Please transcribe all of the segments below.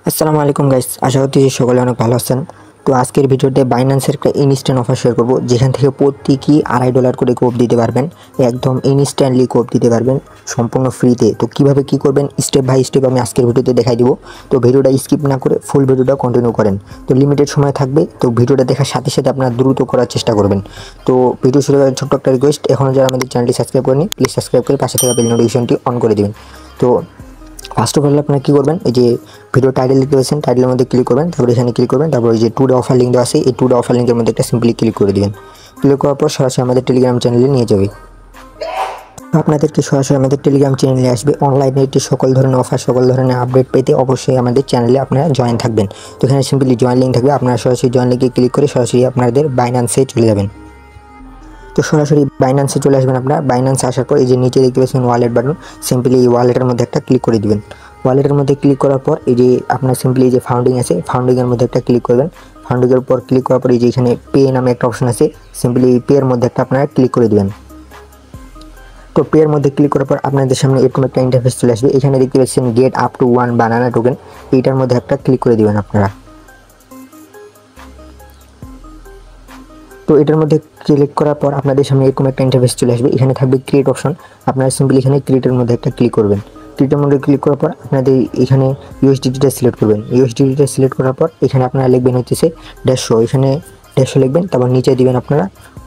আসসালামু আলাইকুম গাইস, আশা করছি সকলে অনেক ভালো আছেন। তো আজকের ভিডিওতে বাইন্যান্সের একটা ইনস্ট্যান্ট অফার শেয়ার করব, যেখান থেকে প্রত্যেকই $2.5 করে কোপ দিতে পারবেন। একদম ইনস্ট্যান্টলি কোপ দিতে পারবেন সম্পূর্ণ ফ্রিতে। তো কিভাবে কি করবেন স্টেপ বাই স্টেপ আমি আজকের ভিডিওতে দেখাই দিব। তো ভিডিওটা স্কিপ না করে ফুল ভিডিওটা কন্টিনিউ করেন। তো লিমিটেড সময় থাকবে, তো ভিডিওটা দেখার সাথে সাথে আপনারা দ্রুত করার চেষ্টা করবেন। তো ভিডিও শুরু করার ছোট্ট একটা রিকোয়েস্ট, এখনও যারা আমাদের চ্যানেলটি সাবস্ক্রাইব করেনি প্লিজ সাবস্ক্রাইব করে পাশে থাকা বেল নোটিফিকেশনটি অন করে দিবেন। তো ফার্স্ট অফ অল আপনারা কী করবেন, এই যে ভিডিও টাইটেল দেখতে পাচ্ছেন, টাইটেলের মধ্যে ক্লিক করবেন, তারপরে এখানে ক্লিক করবেন, তারপর এই যে টুডে অফার লিঙ্ক দেওয়া আছে, এই টুডে অফার লিঙ্কের মধ্যে একটা সিম্পলি ক্লিক করে দিবেন। ক্লিক করার পর সরাসরি আমাদের টেলিগ্রাম চ্যানেলে নিয়ে যাবে। আপনাদেরকে সরাসরি আমাদের টেলিগ্রাম চ্যানেলে আসবে। অনলাইনে একটি সকল ধরনের অফার, সকল ধরনের আপডেট পেতে অবশ্যই আমাদের চ্যানেলে আপনারা জয়েন থাকবেন। তো এখানে সিম্পলি জয়েন লিঙ্ক থাকবে, আপনারা সরাসরি জয়েন লিঙ্কে ক্লিক করে সরাসরি আপনাদের বাইন্যান্সে চলে যাবেন। তো সরাসরি বাইন্যান্সে চলে আসবেন। আপনার বাইন্যান্সে আসার পর এই যে নিচে দেখতে পাচ্ছেন ওয়ালেট বাটন, সিম্পলি এই ওয়ালেটের মধ্যে একটা ক্লিক করে দিবেন। ওয়ালেটের মধ্যে ক্লিক করার পর এই যে আপনার সিম্পলি এই যে ফাউন্ডিং আছে, ফাউন্ডিংয়ের মধ্যে একটা ক্লিক করবেন। ফাউন্ডিংয়ের উপর ক্লিক করার পর এই যে এখানে পে নামে একটা অপশন আছে, সিম্পলি পে এর মধ্যে একটা আপনারা ক্লিক করে দিবেন। তো পে এর মধ্যে ক্লিক করার পর আপনাদের সামনে এরকম একটা ইন্টারফেস চলে আসবে। এখানে দেখতে পাচ্ছেন get up to 1 banana token, এইটার মধ্যে একটা ক্লিক করে দিবেন আপনারা। তো এটার মধ্যে ক্লিক করার পর আপনাদের সামনে এরকম একটা ইন্টারফেস চলে আসবে। এখানে থাকবে ক্রিয়েট অপশন, আপনারা সিম্পলি এখানে ক্রিয়েটের মধ্যে একটা ক্লিক করবেন। ক্রিয়েটের মধ্যে ক্লিক করার পর আপনাদের এখানে ইউএসডিটিটা সিলেক্ট করবেন। ইউএসডিটিটা সিলেক্ট করার পর এখানে আপনারা লিখবেন হচ্ছে 150, এখানে 150 লিখবেন, তারপর নিচে দিবেন আপনারা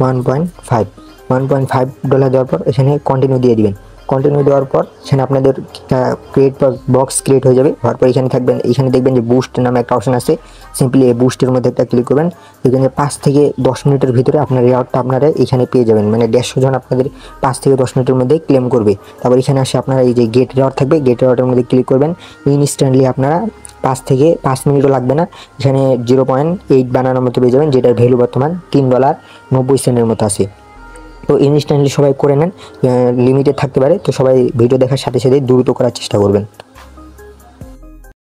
1.5 দেওয়ার পর এখানে কন্টিনিউ দিয়ে দিবেন। কন্টিনিউ দেওয়ার পর এখানে আপনাদের ক্রিয়েট বক্স ক্রিয়েট হয়ে যাবে। হওয়ার পর এখানে থাকবেন, এখানে দেখবেন যে বুস্ট নামে একটা অপশন আছে, সিম্পলি এই বুস্টের মধ্যে একটা ক্লিক করবেন। এখানে 5 থেকে 10 মিনিটের ভিতরে আপনার রেওয়ার্ডটা আপনারা এখানে পেয়ে যাবেন, মানে 150 জন আপনাদের 5 থেকে 10 মিনিটের মধ্যে ক্লেম করবে। তারপর এখানে আসে আপনারা এই যে গেট রেওয়ার্ড থাকবে, গেট রেওয়ার্ডের মধ্যে ক্লিক করবেন। ইনস্ট্যান্টলি আপনারা 5 মিনিটও লাগবে না, এখানে 0.8 বানানোর মতো পেয়ে যাবেন, যেটার ভ্যালু বর্তমান $3.90 মতো আছে। তো ইনস্ট্যান্টলি সবাই করে নেন, লিমিটেড থাকতে পারে, তো সবাই ভিডিও দেখার সাথে সাথে দ্রুত করার চেষ্টা করবেন।